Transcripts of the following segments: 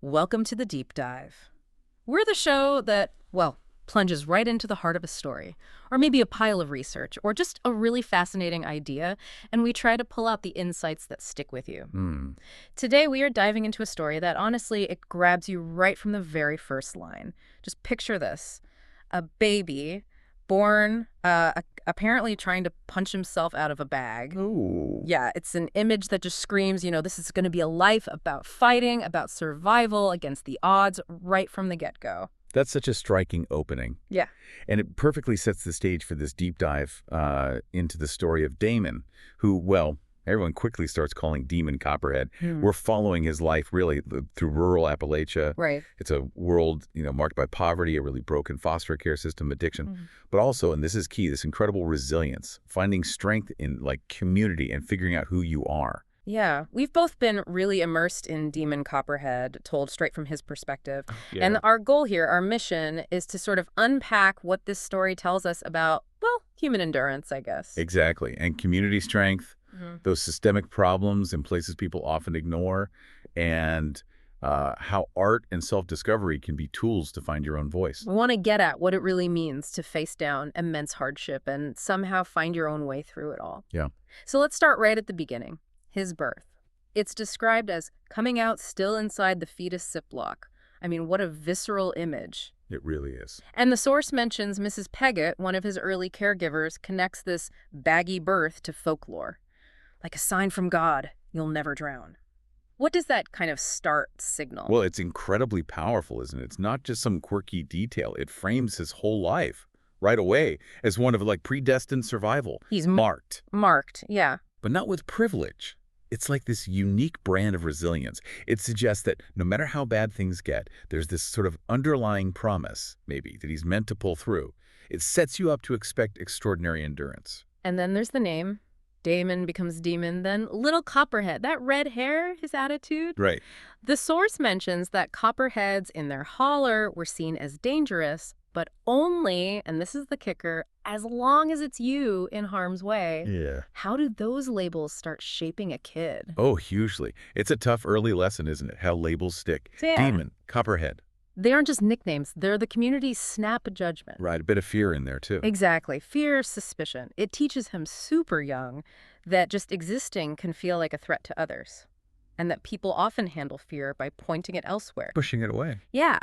Welcome to the Deep Dive. We're the show that, well, plunges right into the heart of a story, or maybe a pile of research, or just a really fascinating idea, and we try to pull out the insights that stick with you. Today, we are diving into a story that, honestly, it grabs you right from the very first line. Just picture this. A baby born apparently trying to punch himself out of a bag. Ooh. Yeah, it's an image that just screams, this is going to be a life about fighting, about survival against the odds right from the get-go. That's such a striking opening. Yeah. And it perfectly sets the stage for this deep dive into the story of Damon, who, well, everyone quickly starts calling Demon Copperhead. We're following his life, really, through rural Appalachia. Right. It's a world, marked by poverty, a really broken foster care system, addiction, but also, and this is key, this incredible resilience, finding strength in, community and figuring out who you are. Yeah, we've both been really immersed in Demon Copperhead, told straight from his perspective. Yeah. And our goal here, our mission, is to sort of unpack what this story tells us about, well, human endurance, I guess. Exactly. And community strength, those systemic problems in places people often ignore, and how art and self-discovery can be tools to find your own voice. We want to get at what it really means to face down immense hardship and somehow find your own way through it all. Yeah. So let's start right at the beginning. His birth. It's described as coming out still inside the fetus Ziploc. I mean, what a visceral image. It really is. And the source mentions Mrs. Peggott, one of his early caregivers, connects this baggy birth to folklore. Like a sign from God, you'll never drown. What does that kind of start signal? Well, it's incredibly powerful, isn't it? It's not just some quirky detail. It frames his whole life right away as one of, predestined survival. He's marked. Marked, yeah. But not with privilege. It's like this unique brand of resilience. It suggests that no matter how bad things get, there's this sort of underlying promise, maybe, that he's meant to pull through. It sets you up to expect extraordinary endurance. And then there's the name. Damon becomes Demon, then Little Copperhead. That red hair, his attitude. Right. The source mentions that copperheads in their holler were seen as dangerous, but only, and this is the kicker, as long as it's you in harm's way. Yeah. How do those labels start shaping a kid? Oh, hugely. It's a tough early lesson, isn't it? How labels stick. Yeah. Demon, Copperhead. They aren't just nicknames. They're the community's snap judgment. Right, a bit of fear in there, too. Exactly. Fear, suspicion. It teaches him super young that just existing can feel like a threat to others, and that people often handle fear by pointing it elsewhere. Pushing it away. Yeah.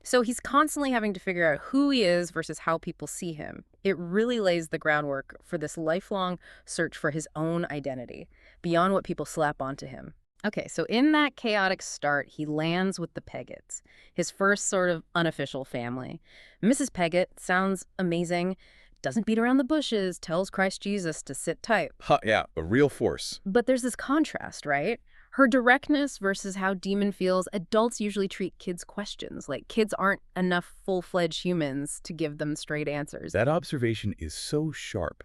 So he's constantly having to figure out who he is versus how people see him. It really lays the groundwork for this lifelong search for his own identity, beyond what people slap onto him. Okay, so in that chaotic start, he lands with the Peggotts, his first sort of unofficial family. Mrs. Peggott sounds amazing, doesn't beat around the bushes, tells Christ Jesus to sit tight. Yeah, a real force. But there's this contrast, right? Her directness versus how Demon feels. Adults usually treat kids' questions like kids aren't enough full-fledged humans to give them straight answers. That observation is so sharp.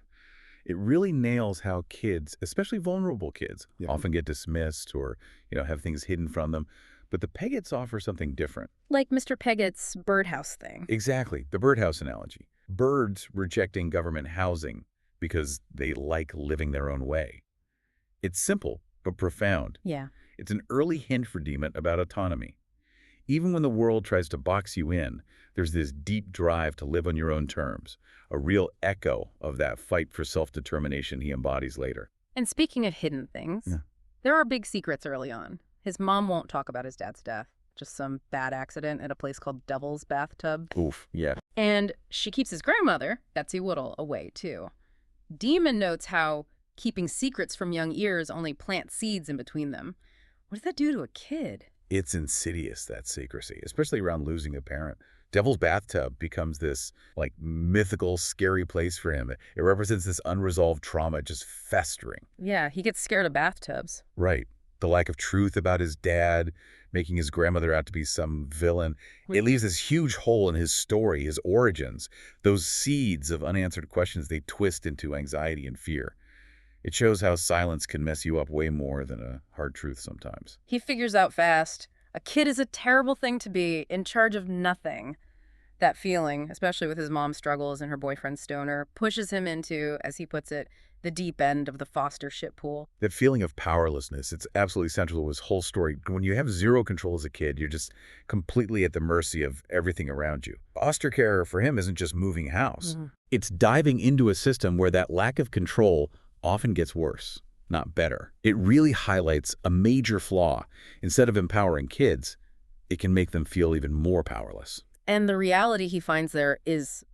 It really nails how kids, especially vulnerable kids, often get dismissed or, have things hidden from them. But the Peggotts offer something different. Like Mr. Peggott's birdhouse thing. Exactly, the birdhouse analogy. Birds rejecting government housing because they like living their own way. It's simple, but profound. Yeah. It's an early hint for Demon about autonomy. Even when the world tries to box you in, there's this deep drive to live on your own terms, a real echo of that fight for self-determination he embodies later. And speaking of hidden things, there are big secrets early on. His mom won't talk about his dad's death, just some bad accident at a place called Devil's Bathtub. Oof, yeah. And she keeps his grandmother, Betsy Woodle, away, too. Demon notes how keeping secrets from young ears only plants seeds in between them. What does that do to a kid? It's insidious, that secrecy, especially around losing a parent. Devil's Bathtub becomes this, mythical, scary place for him. It represents this unresolved trauma just festering. Yeah, he gets scared of bathtubs. Right. The lack of truth about his dad, making his grandmother out to be some villain. It leaves this huge hole in his story, his origins. Those seeds of unanswered questions, they twist into anxiety and fear. It shows how silence can mess you up way more than a hard truth sometimes. He figures out fast. A kid is a terrible thing to be, in charge of nothing. That feeling, especially with his mom's struggles and her boyfriend's stoner, pushes him into, as he puts it, the deep end of the foster ship pool. That feeling of powerlessness, it's absolutely central to his whole story. When you have zero control as a kid, you're just completely at the mercy of everything around you. Foster care for him isn't just moving house. It's diving into a system where that lack of control often gets worse, not better. It really highlights a major flaw. Instead of empowering kids, it can make them feel even more powerless. And the reality he finds there is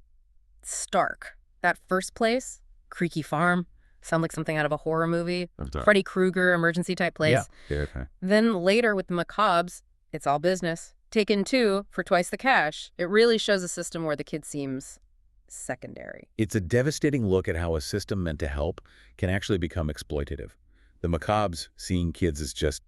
stark. That first place, creaky farm, sound like something out of a horror movie. Freddy Krueger emergency type place. Yeah. Okay. Then later with the Macabres, it's all business. Taken two for twice the cash. It really shows a system where the kid seems secondary. It's a devastating look at how a system meant to help can actually become exploitative. The Macabres seeing kids as just,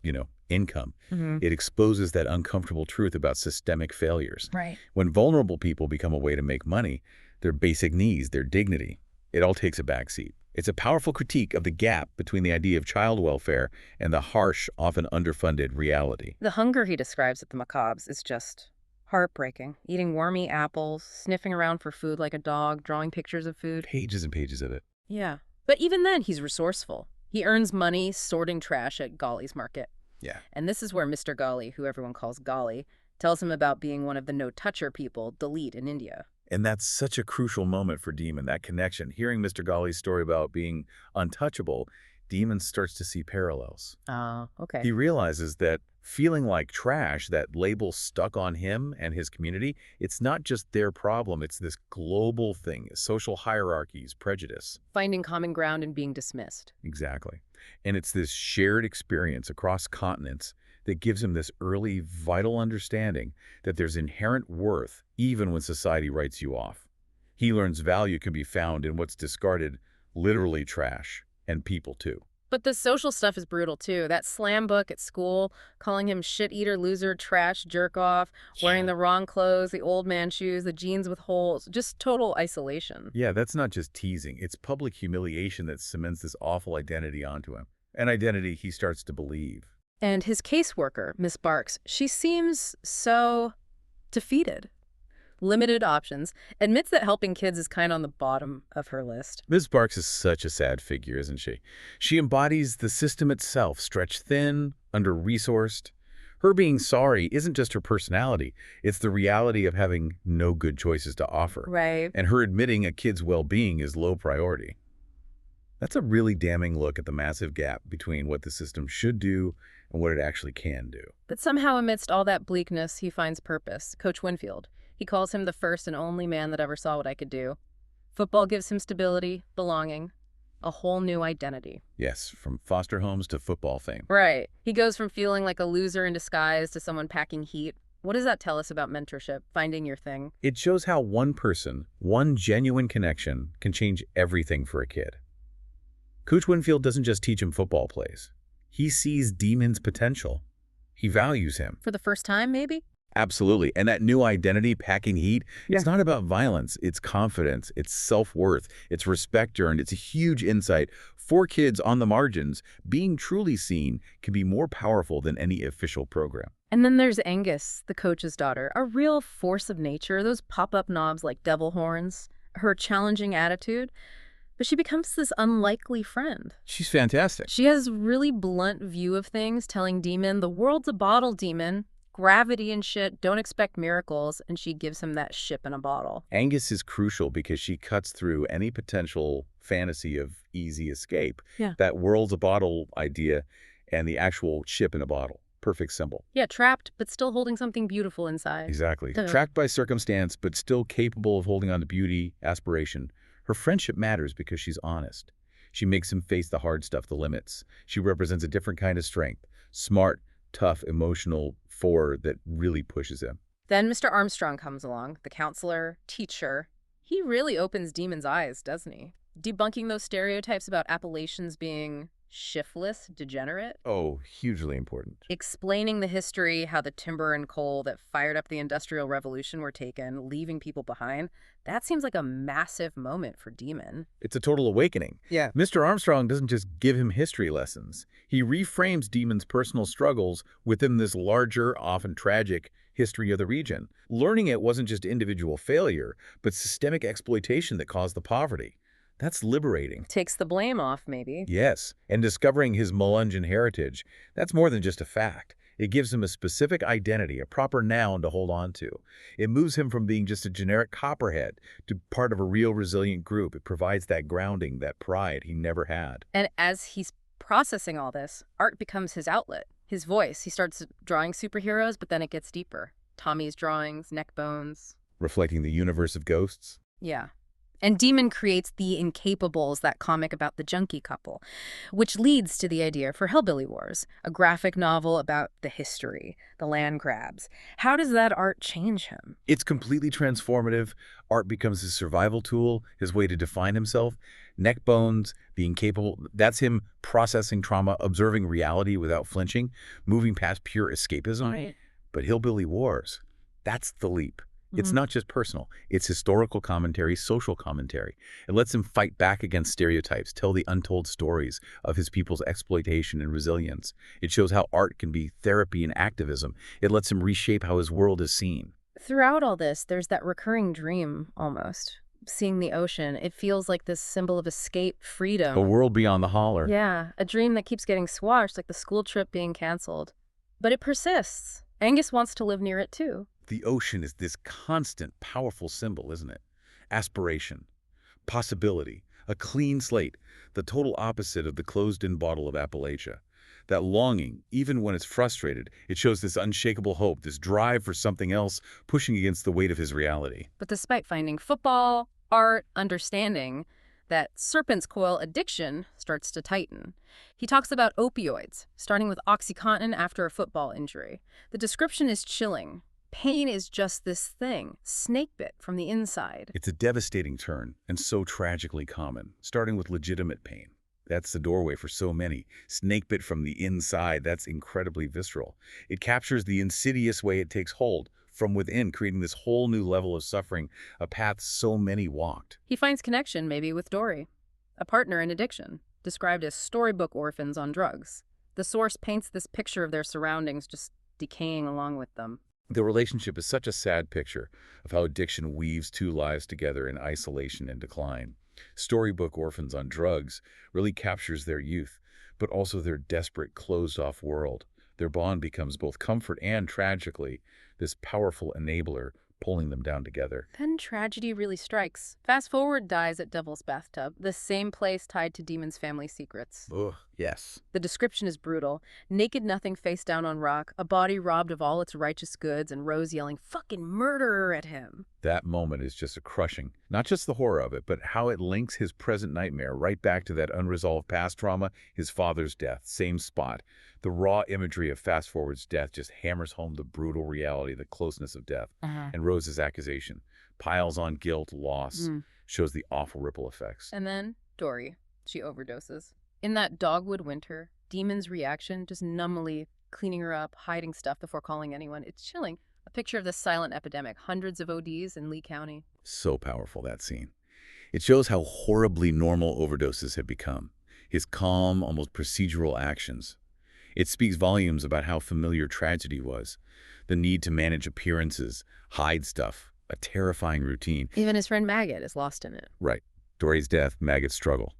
income. It exposes that uncomfortable truth about systemic failures. Right. When vulnerable people become a way to make money, their basic needs, their dignity, it all takes a backseat. It's a powerful critique of the gap between the idea of child welfare and the harsh, often underfunded reality. The hunger he describes at the Macabres is just heartbreaking. Eating wormy apples, sniffing around for food like a dog, drawing pictures of food. Pages and pages of it. Yeah. But even then, he's resourceful. He earns money sorting trash at Golly's market. Yeah. And this is where Mr. Golly, who everyone calls Golly, tells him about being one of the no-toucher people, Dalit, in India. And that's such a crucial moment for Demon, that connection. Hearing Mr. Golly's story about being untouchable, Demon starts to see parallels. Oh, okay. He realizes that feeling like trash, that label stuck on him and his community, it's not just their problem, it's this global thing, social hierarchies, prejudice. Finding common ground and being dismissed. Exactly. And it's this shared experience across continents that gives him this early, vital understanding that there's inherent worth even when society writes you off. He learns value can be found in what's discarded, literally trash, and people too. But the social stuff is brutal too. That slam book at school, calling him shit-eater, loser, trash, jerk-off, wearing the wrong clothes, the old man shoes, the jeans with holes, just total isolation. Yeah, that's not just teasing. It's public humiliation that cements this awful identity onto him. An identity he starts to believe. And his caseworker, Miss Barks, she seems so defeated. Limited options, admits that helping kids is kind of on the bottom of her list. Ms. Barks is such a sad figure, isn't she? She embodies the system itself, stretched thin, under-resourced. Her being sorry isn't just her personality, it's the reality of having no good choices to offer. Right. And her admitting a kid's well-being is low priority. That's a really damning look at the massive gap between what the system should do and what it actually can do. But somehow amidst all that bleakness, he finds purpose. Coach Winfield. He calls him the first and only man that ever saw what I could do. Football gives him stability, belonging, a whole new identity. Yes, from foster homes to football fame. Right. He goes from feeling like a loser in disguise to someone packing heat. What does that tell us about mentorship, finding your thing? It shows how one person, one genuine connection, can change everything for a kid. Coach Winfield doesn't just teach him football plays. He sees Demon's potential. He values him. For the first time, maybe? Absolutely. And that new identity, packing heat, it's not about violence. It's confidence. It's self-worth. It's respect earned. It's a huge insight. For kids on the margins, being truly seen can be more powerful than any official program. And then there's Angus, the coach's daughter, a real force of nature, those pop-up knobs like devil horns, her challenging attitude. But she becomes this unlikely friend. She's fantastic. She has a really blunt view of things, telling Demon, the world's a bottle, Demon. Gravity and shit, don't expect miracles, and she gives him that ship in a bottle. Angus is crucial because she cuts through any potential fantasy of easy escape. Yeah. That world's a bottle idea and the actual ship in a bottle. Perfect symbol. Yeah, trapped, but still holding something beautiful inside. Exactly. Duh. Trapped by circumstance, but still capable of holding on to beauty, aspiration. Her friendship matters because she's honest. She makes him face the hard stuff, the limits. She represents a different kind of strength. Smart, tough, emotional, forward that really pushes him. Then Mr. Armstrong comes along, the counselor, teacher. He really opens Demon's eyes, doesn't he? Debunking those stereotypes about Appalachians being shiftless, degenerate. Oh, hugely important. Explaining the history, how the timber and coal that fired up the Industrial Revolution were taken, leaving people behind. That seems like a massive moment for Demon. It's a total awakening. Yeah. Mr. Armstrong doesn't just give him history lessons. He reframes Demon's personal struggles within this larger, often tragic, history of the region. Learning it wasn't just individual failure, but systemic exploitation that caused the poverty. That's liberating. Takes the blame off, maybe. Yes, and discovering his Melungeon heritage, that's more than just a fact. It gives him a specific identity, a proper noun to hold on to. It moves him from being just a generic copperhead to part of a real resilient group. It provides that grounding, that pride he never had. And as he's processing all this, art becomes his outlet, his voice. He starts drawing superheroes, but then it gets deeper. Tommy's drawings, neck bones. Reflecting the universe of ghosts? Yeah. And Demon creates The Incapables, that comic about the junkie couple, which leads to the idea for Hellbilly Wars, a graphic novel about the history, the land grabs. How does that art change him? It's completely transformative. Art becomes his survival tool, his way to define himself. Neck bones, the incapable, that's him processing trauma, observing reality without flinching, moving past pure escapism. Right. But Hillbilly Wars, that's the leap. It's not just personal. It's historical commentary, social commentary. It lets him fight back against stereotypes, tell the untold stories of his people's exploitation and resilience. It shows how art can be therapy and activism. It lets him reshape how his world is seen. Throughout all this, there's that recurring dream, almost. Seeing the ocean, it feels like this symbol of escape, freedom. A world beyond the holler. Yeah, a dream that keeps getting squashed, like the school trip being canceled. But it persists. Angus wants to live near it, too. The ocean is this constant, powerful symbol, isn't it? Aspiration, possibility, a clean slate, the total opposite of the closed-in bottle of Appalachia. That longing, even when it's frustrated, it shows this unshakable hope, this drive for something else, pushing against the weight of his reality. But despite finding football, art, understanding, that serpent's coil addiction starts to tighten. He talks about opioids, starting with OxyContin after a football injury. The description is chilling. Pain is just this thing, snake bit from the inside. It's a devastating turn, and so tragically common, starting with legitimate pain. That's the doorway for so many. Snake bit from the inside, that's incredibly visceral. It captures the insidious way it takes hold from within, creating this whole new level of suffering, a path so many walked. He finds connection, maybe, with Dory, a partner in addiction, described as storybook orphans on drugs. The source paints this picture of their surroundings just decaying along with them. The relationship is such a sad picture of how addiction weaves two lives together in isolation and decline. Storybook orphans on drugs really captures their youth, but also their desperate, closed-off world. Their bond becomes both comfort and, tragically, this powerful enabler pulling them down together. Then tragedy really strikes. Fast Forward dies at Devil's Bathtub, the same place tied to Demon's family secrets. Ugh, yes. The description is brutal. Naked nothing face down on rock, a body robbed of all its righteous goods, and Rose yelling, "Fucking murderer!" at him. That moment is just a crushing. Not just the horror of it, but how it links his present nightmare right back to that unresolved past trauma, his father's death, same spot. The raw imagery of Fast Forward's death just hammers home the brutal reality, the closeness of death. And Rose's accusation piles on guilt, loss, shows the awful ripple effects. And then Dory. She overdoses. In that dogwood winter, Demon's reaction, just numbly cleaning her up, hiding stuff before calling anyone. It's chilling. A picture of this silent epidemic, hundreds of ODs in Lee County. So powerful, that scene. It shows how horribly normal overdoses have become. His calm, almost procedural actions. It speaks volumes about how familiar tragedy was. The need to manage appearances, hide stuff, a terrifying routine. Even his friend Maggot is lost in it. Right. Dory's death, Maggot's struggle.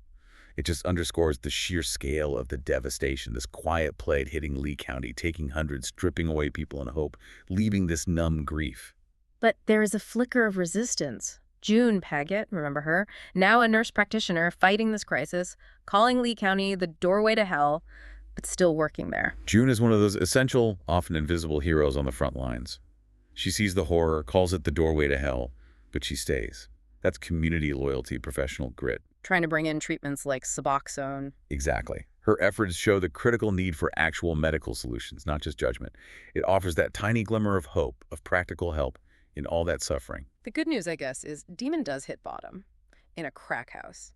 It just underscores the sheer scale of the devastation, this quiet plague hitting Lee County, taking hundreds, stripping away people in hope, leaving this numb grief. But there is a flicker of resistance. June Paget, remember her, now a nurse practitioner fighting this crisis, calling Lee County the doorway to hell, but still working there. June is one of those essential, often invisible heroes on the front lines. She sees the horror, calls it the doorway to hell, but she stays. That's community loyalty, professional grit. Trying to bring in treatments like Suboxone. Exactly. Her efforts show the critical need for actual medical solutions, not just judgment. It offers that tiny glimmer of hope, of practical help in all that suffering. The good news, I guess, is Demon does hit bottom in a crack house.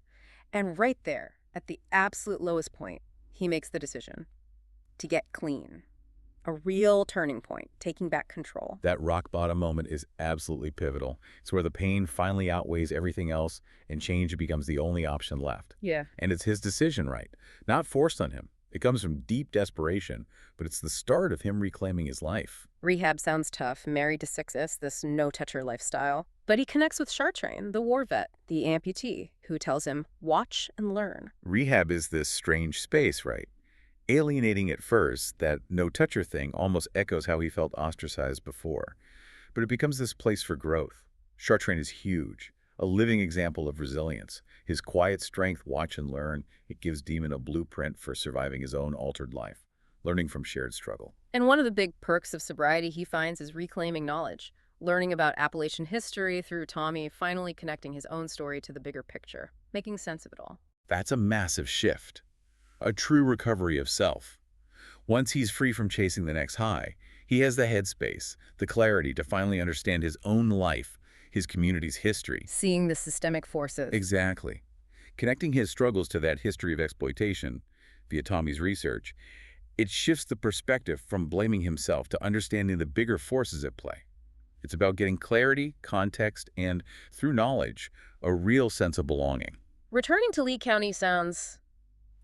And right there, at the absolute lowest point, he makes the decision to get clean. A real turning point, taking back control. That rock bottom moment is absolutely pivotal. It's where the pain finally outweighs everything else and change becomes the only option left. Yeah. And it's his decision, right? Not forced on him. It comes from deep desperation, but it's the start of him reclaiming his life. Rehab sounds tough. Married to 6S, this no-toucher lifestyle. But he connects with Chartrain, the war vet, the amputee, who tells him, watch and learn. Rehab is this strange space, right? Alienating at first, that no-toucher thing almost echoes how he felt ostracized before. But it becomes this place for growth. Chartrain is huge, a living example of resilience. His quiet strength, watch and learn, it gives Demon a blueprint for surviving his own altered life, learning from shared struggle. And one of the big perks of sobriety he finds is reclaiming knowledge, learning about Appalachian history through Tommy, finally connecting his own story to the bigger picture, making sense of it all. That's a massive shift, a true recovery of self. Once he's free from chasing the next high, he has the headspace, the clarity to finally understand his own life, his community's history. Seeing the systemic forces. Exactly. Connecting his struggles to that history of exploitation via Tommy's research, it shifts the perspective from blaming himself to understanding the bigger forces at play. It's about getting clarity, context, and, through knowledge, a real sense of belonging. Returning to Lee County sounds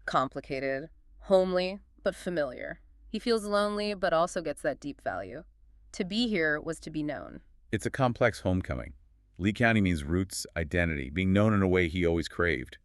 complicated, homely, but familiar. He feels lonely, but also gets that deep value. To be here was to be known. It's a complex homecoming. Lee County means roots, identity, being known in a way he always craved.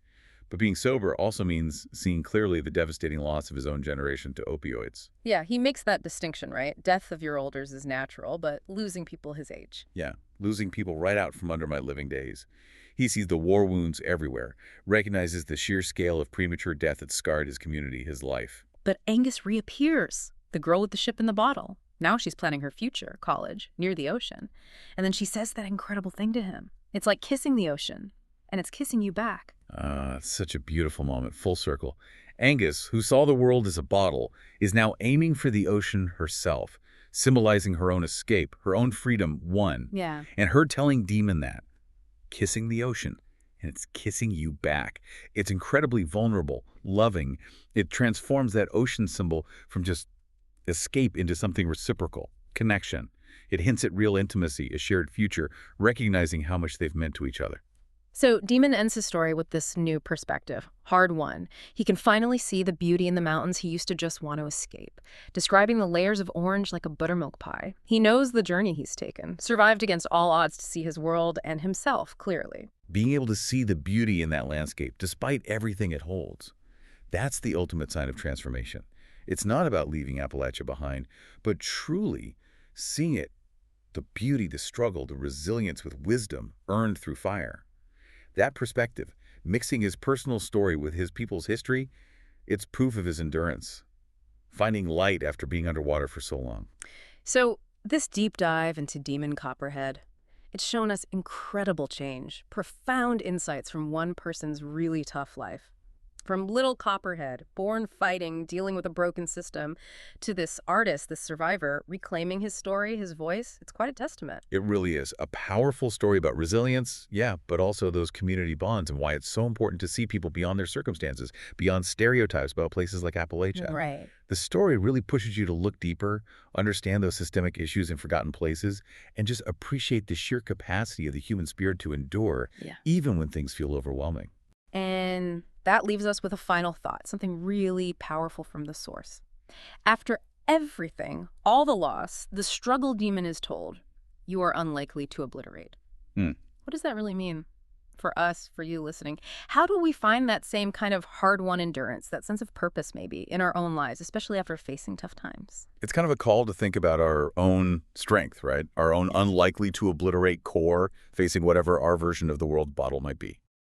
But being sober also means seeing clearly the devastating loss of his own generation to opioids. Yeah, he makes that distinction, right? Death of your elders is natural, but losing people his age. Yeah, losing people right out from under my living days. He sees the war wounds everywhere, recognizes the sheer scale of premature death that scarred his community, his life. But Angus reappears, the girl with the ship in the bottle. Now she's planning her future, college, near the ocean. And then she says that incredible thing to him. It's like kissing the ocean, and it's kissing you back. It's such a beautiful moment, full circle. Angus, who saw the world as a bottle, is now aiming for the ocean herself, symbolizing her own escape, her own freedom won. Yeah. And her telling Demon that, kissing the ocean, and it's kissing you back. It's incredibly vulnerable, loving. It transforms that ocean symbol from just escape into something reciprocal, connection. It hints at real intimacy, a shared future, recognizing how much they've meant to each other. So Demon ends his story with this new perspective, hard won. He can finally see the beauty in the mountains he used to just want to escape, describing the layers of orange like a buttermilk pie. He knows the journey he's taken, survived against all odds to see his world and himself clearly. Being able to see the beauty in that landscape, despite everything it holds, that's the ultimate sign of transformation. It's not about leaving Appalachia behind, but truly seeing it, the beauty, the struggle, the resilience with wisdom earned through fire. That perspective, mixing his personal story with his people's history, it's proof of his endurance, finding light after being underwater for so long. So this deep dive into Demon Copperhead, it's shown us incredible change, profound insights from one person's really tough life. From little Copperhead, born fighting, dealing with a broken system, to this artist, this survivor, reclaiming his story, his voice, it's quite a testament. It really is a powerful story about resilience, yeah, but also those community bonds and why it's so important to see people beyond their circumstances, beyond stereotypes about places like Appalachia. Right. The story really pushes you to look deeper, understand those systemic issues in forgotten places, and just appreciate the sheer capacity of the human spirit to endure, even when things feel overwhelming. And that leaves us with a final thought, something really powerful from the source. After everything, all the loss, the struggle Demon is told, you are unlikely to obliterate. What does that really mean for us, for you listening? How do we find that same kind of hard-won endurance, that sense of purpose maybe, in our own lives, especially after facing tough times? It's kind of a call to think about our own strength, right? Our own unlikely to obliterate core facing whatever our version of the world bottle might be.